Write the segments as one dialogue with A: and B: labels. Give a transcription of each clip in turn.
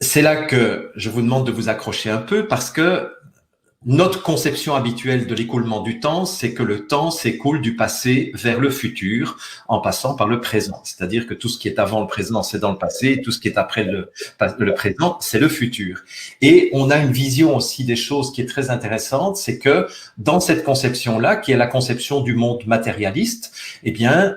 A: c'est là que je vous demande de vous accrocher un peu parce que notre conception habituelle de l'écoulement du temps, c'est que le temps s'écoule du passé vers le futur en passant par le présent. C'est-à-dire que tout ce qui est avant le présent, c'est dans le passé, et tout ce qui est après le présent, c'est le futur. Et on a une vision aussi des choses qui est très intéressante, c'est que dans cette conception-là, qui est la conception du monde matérialiste, eh bien,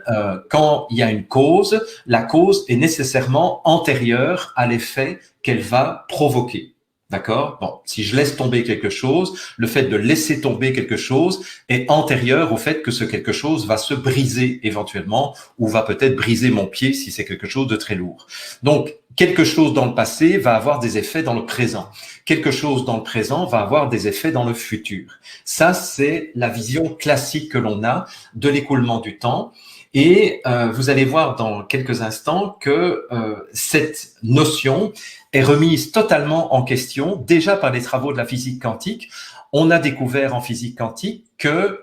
A: quand il y a une cause, la cause est nécessairement antérieure à l'effet qu'elle va provoquer. D'accord? Bon, si je laisse tomber quelque chose, le fait de laisser tomber quelque chose est antérieur au fait que ce quelque chose va se briser éventuellement ou va peut-être briser mon pied si c'est quelque chose de très lourd. Donc, quelque chose dans le passé va avoir des effets dans le présent. Quelque chose dans le présent va avoir des effets dans le futur. Ça, c'est la vision classique que l'on a de l'écoulement du temps. Et vous allez voir dans quelques instants que cette notion est remise totalement en question déjà par les travaux de la physique quantique. On a découvert en physique quantique que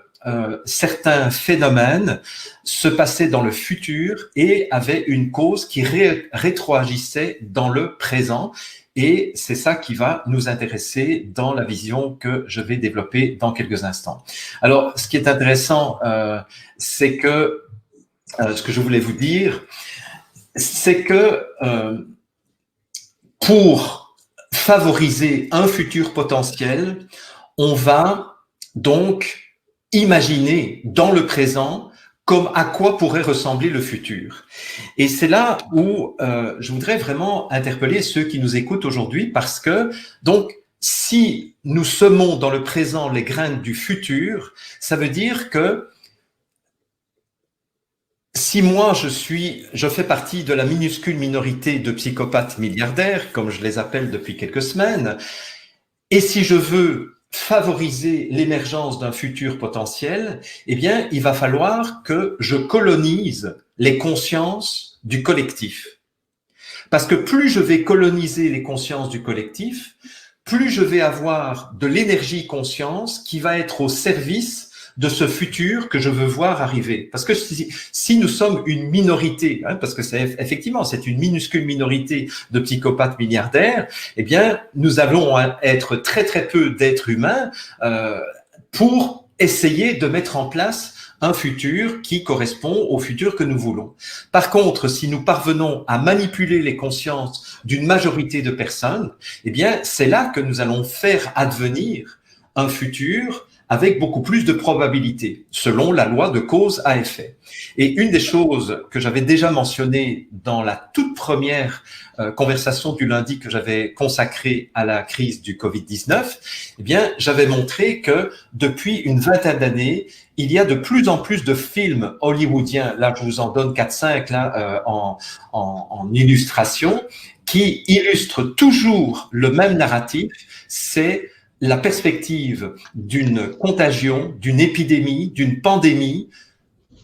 A: certains phénomènes se passaient dans le futur et avaient une cause qui rétroagissait dans le présent. Et c'est ça qui va nous intéresser dans la vision que je vais développer dans quelques instants. Alors, ce qui est intéressant, c'est que ce que je voulais vous dire, c'est que pour favoriser un futur potentiel, on va donc imaginer dans le présent comme à quoi pourrait ressembler le futur. Et c'est là où je voudrais vraiment interpeller ceux qui nous écoutent aujourd'hui parce que, donc, si nous semons dans le présent les graines du futur, ça veut dire que si moi je fais partie de la minuscule minorité de psychopathes milliardaires, comme je les appelle depuis quelques semaines, et si je veux favoriser l'émergence d'un futur potentiel, eh bien, il va falloir que je colonise les consciences du collectif. Parce que plus je vais coloniser les consciences du collectif, plus je vais avoir de l'énergie conscience qui va être au service de ce futur que je veux voir arriver. Parce que si nous sommes une minorité, parce que c'est effectivement c'est une minuscule minorité de psychopathes milliardaires, eh bien nous allons être très très peu d'êtres humains pour essayer de mettre en place un futur qui correspond au futur que nous voulons. Par contre, si nous parvenons à manipuler les consciences d'une majorité de personnes, eh bien c'est là que nous allons faire advenir un futur avec beaucoup plus de probabilité, selon la loi de cause à effet. Et une des choses que j'avais déjà mentionnées dans la toute première conversation du lundi que j'avais consacrée à la crise du Covid-19, eh bien, j'avais montré que depuis une vingtaine d'années, il y a de plus en plus de films hollywoodiens, là je vous en donne 4-5 là, en illustration, qui illustrent toujours le même narratif, c'est la perspective d'une contagion, d'une épidémie, d'une pandémie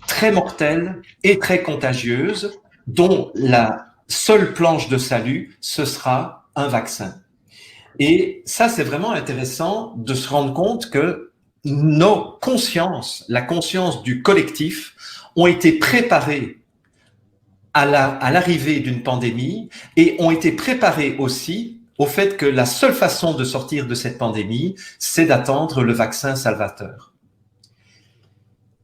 A: très mortelle et très contagieuse, dont la seule planche de salut, ce sera un vaccin. Et ça, c'est vraiment intéressant de se rendre compte que nos consciences, la conscience du collectif, ont été préparées à l'arrivée d'une pandémie et ont été préparées aussi au fait que la seule façon de sortir de cette pandémie, c'est d'attendre le vaccin salvateur.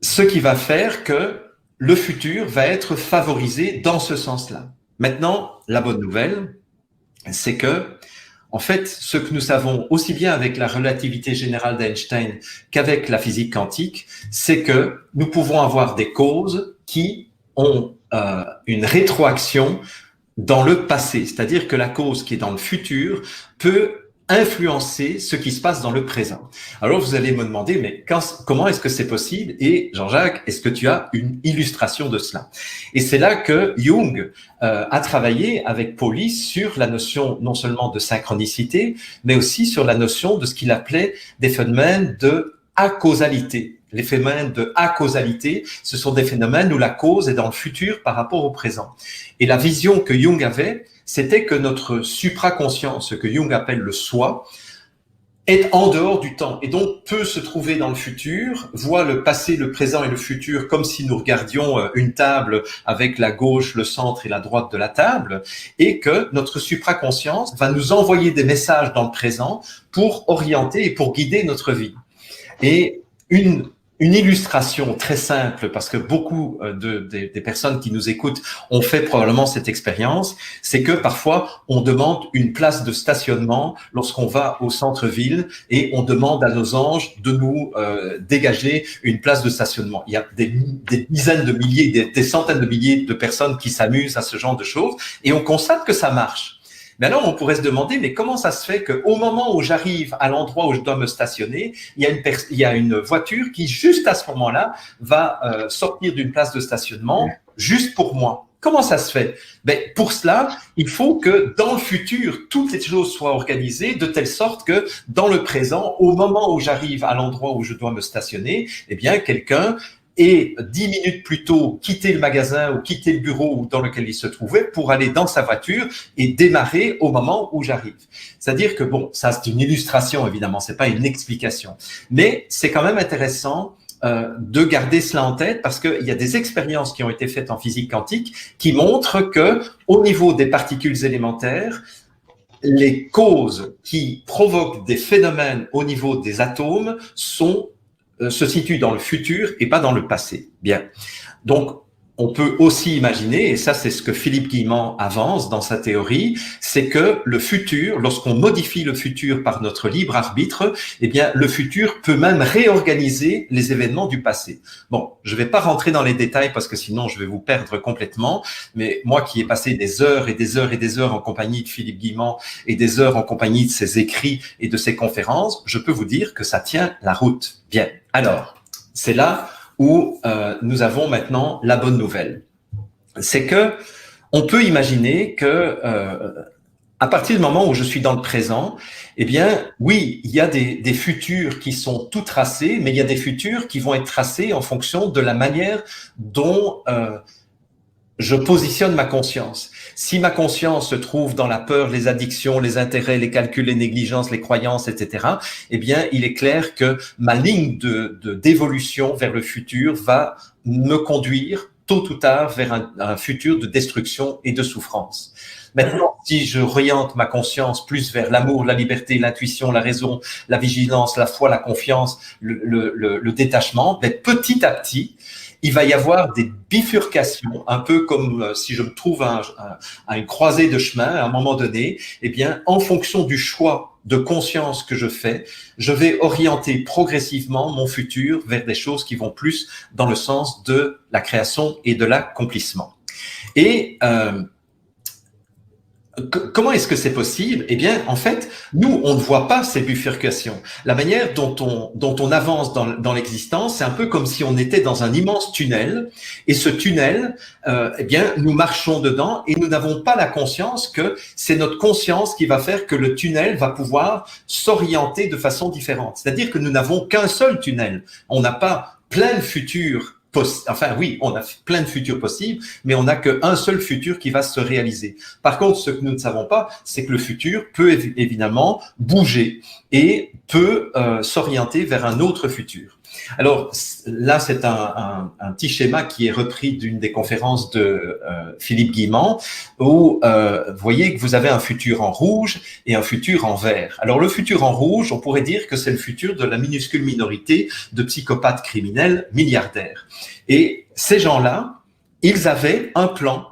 A: Ce qui va faire que le futur va être favorisé dans ce sens-là. Maintenant, la bonne nouvelle, c'est que, en fait, ce que nous savons aussi bien avec la relativité générale d'Einstein qu'avec la physique quantique, c'est que nous pouvons avoir des causes qui ont une rétroaction dans le passé, c'est-à-dire que la cause qui est dans le futur peut influencer ce qui se passe dans le présent. Alors vous allez me demander, mais comment est-ce que c'est possible? Et Jean-Jacques, est-ce que tu as une illustration de cela? Et c'est là que Jung a travaillé avec Pauli sur la notion non seulement de synchronicité, mais aussi sur la notion de ce qu'il appelait des phénomènes de acausalité. Les phénomènes de acausalité, ce sont des phénomènes où la cause est dans le futur par rapport au présent. Et la vision que Jung avait, c'était que notre supraconscience, ce que Jung appelle le soi, est en dehors du temps et donc peut se trouver dans le futur, voit le passé, le présent et le futur comme si nous regardions une table avec la gauche, le centre et la droite de la table, et que notre supraconscience va nous envoyer des messages dans le présent pour orienter et pour guider notre vie. Et une illustration très simple, parce que beaucoup des personnes qui nous écoutent ont fait probablement cette expérience, c'est que parfois on demande une place de stationnement lorsqu'on va au centre-ville et on demande à nos anges de nous dégager une place de stationnement. Il y a des dizaines de milliers, des centaines de milliers de personnes qui s'amusent à ce genre de choses et on constate que ça marche. Mais alors, on pourrait se demander, mais comment ça se fait qu'au moment où j'arrive à l'endroit où je dois me stationner, il y a une voiture qui, juste à ce moment-là, va sortir d'une place de stationnement juste pour moi. Comment ça se fait? Ben, pour cela, il faut que dans le futur, toutes les choses soient organisées de telle sorte que dans le présent, au moment où j'arrive à l'endroit où je dois me stationner, eh bien, quelqu'un et 10 minutes plus tôt quitter le magasin ou quitter le bureau dans lequel il se trouvait pour aller dans sa voiture et démarrer au moment où j'arrive. C'est-à-dire que bon, ça c'est une illustration évidemment, c'est pas une explication, mais c'est quand même intéressant de garder cela en tête parce qu'il y a des expériences qui ont été faites en physique quantique qui montrent que au niveau des particules élémentaires, les causes qui provoquent des phénomènes au niveau des atomes se situe dans le futur et pas dans le passé. Bien. Donc, on peut aussi imaginer, et ça c'est ce que Philippe Guillemant avance dans sa théorie, c'est que le futur, lorsqu'on modifie le futur par notre libre arbitre, eh bien le futur peut même réorganiser les événements du passé. Bon, je vais pas rentrer dans les détails parce que sinon je vais vous perdre complètement, mais moi qui ai passé des heures et des heures et des heures en compagnie de Philippe Guillemant et des heures en compagnie de ses écrits et de ses conférences, je peux vous dire que ça tient la route. Bien. Alors, c'est là où nous avons maintenant la bonne nouvelle. C'est que on peut imaginer que à partir du moment où je suis dans le présent, eh bien, oui, il y a des futurs qui sont tout tracés, mais il y a des futurs qui vont être tracés en fonction de la manière dont je positionne ma conscience. Si ma conscience se trouve dans la peur, les addictions, les intérêts, les calculs, les négligences, les croyances, etc., eh bien, il est clair que ma ligne d'évolution vers le futur va me conduire tôt ou tard vers un futur de destruction et de souffrance. Maintenant, si je oriente ma conscience plus vers l'amour, la liberté, l'intuition, la raison, la vigilance, la foi, la confiance, le détachement, ben, petit à petit, il va y avoir des bifurcations, un peu comme si je me trouve à une croisée de chemin à un moment donné, eh bien, en fonction du choix de conscience que je fais, je vais orienter progressivement mon futur vers des choses qui vont plus dans le sens de la création et de l'accomplissement. Et comment est-ce que c'est possible? Eh bien, en fait, nous, on ne voit pas ces bifurcations. La manière dont on avance dans l'existence, c'est un peu comme si on était dans un immense tunnel. Et ce tunnel, eh bien, nous marchons dedans et nous n'avons pas la conscience que c'est notre conscience qui va faire que le tunnel va pouvoir s'orienter de façon différente. C'est-à-dire que nous n'avons qu'un seul tunnel. On n'a pas plein de futurs. Enfin oui, on a plein de futurs possibles, mais on n'a qu'un seul futur qui va se réaliser. Par contre, ce que nous ne savons pas, c'est que le futur peut évidemment bouger et peut s'orienter vers un autre futur. Alors là, c'est un petit schéma qui est repris d'une des conférences de Philippe Guillemant, où vous voyez que vous avez un futur en rouge et un futur en vert. Alors le futur en rouge, on pourrait dire que c'est le futur de la minuscule minorité de psychopathes criminels milliardaires. Et ces gens-là, ils avaient un plan.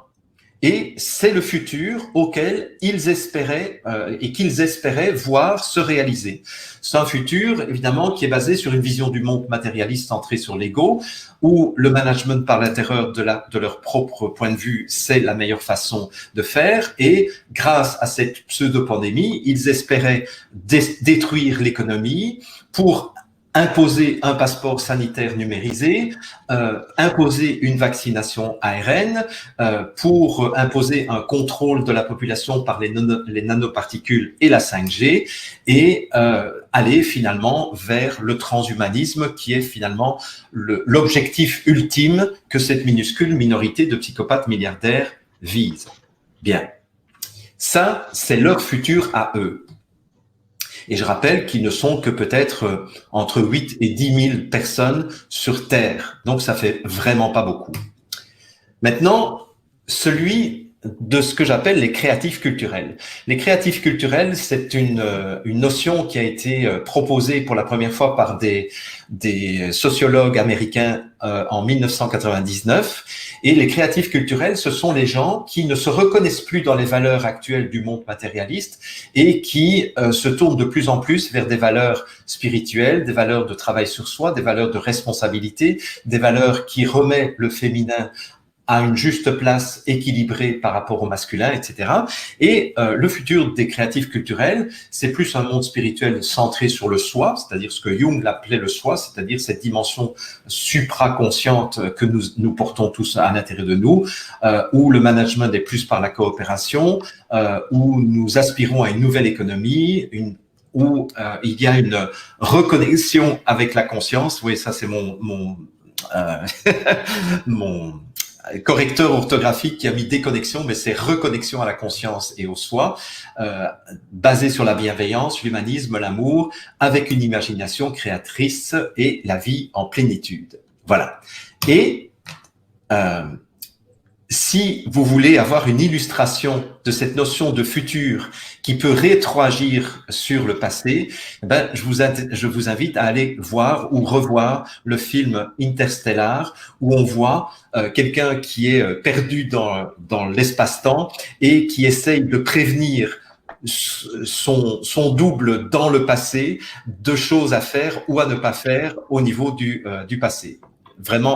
A: Et c'est le futur auquel ils espéraient et qu'ils espéraient voir se réaliser. C'est un futur, évidemment, qui est basé sur une vision du monde matérialiste centrée sur l'ego, où le management par la terreur de leur propre point de vue, c'est la meilleure façon de faire. Et grâce à cette pseudo-pandémie, ils espéraient détruire l'économie pour imposer un passeport sanitaire numérisé, imposer une vaccination ARN, pour imposer un contrôle de la population par les nanoparticules et la 5G, et aller finalement vers le transhumanisme qui est finalement l'objectif ultime que cette minuscule minorité de psychopathes milliardaires vise. Bien. Ça, c'est leur futur à eux. Et je rappelle qu'ils ne sont que peut-être entre 8 et 10 000 personnes sur Terre. Donc ça fait vraiment pas beaucoup. Maintenant, celui de ce que j'appelle les créatifs culturels. Les créatifs culturels, c'est une notion qui a été proposée pour la première fois par des sociologues américains en 1999. Et les créatifs culturels, ce sont les gens qui ne se reconnaissent plus dans les valeurs actuelles du monde matérialiste et qui se tournent de plus en plus vers des valeurs spirituelles, des valeurs de travail sur soi, des valeurs de responsabilité, des valeurs qui remettent le féminin à une juste place équilibrée par rapport au masculin, etc. Et le futur des créatifs culturels, c'est plus un monde spirituel centré sur le soi, c'est-à-dire ce que Jung l'appelait le soi, c'est-à-dire cette dimension supraconsciente que nous portons tous à l'intérieur de nous, où le management est plus par la coopération, où nous aspirons à une nouvelle économie, où il y a une reconnexion avec la conscience. Oui, ça c'est mon correcteur orthographique qui a mis déconnexion, mais c'est reconnexion à la conscience et au soi, basé sur la bienveillance, l'humanisme, l'amour, avec une imagination créatrice et la vie en plénitude. Voilà. Et si vous voulez avoir une illustration de cette notion de futur qui peut rétroagir sur le passé, ben, je vous invite à aller voir ou revoir le film Interstellar, où on voit quelqu'un qui est perdu dans l'espace-temps et qui essaye de prévenir son double dans le passé de choses à faire ou à ne pas faire au niveau du passé. Vraiment.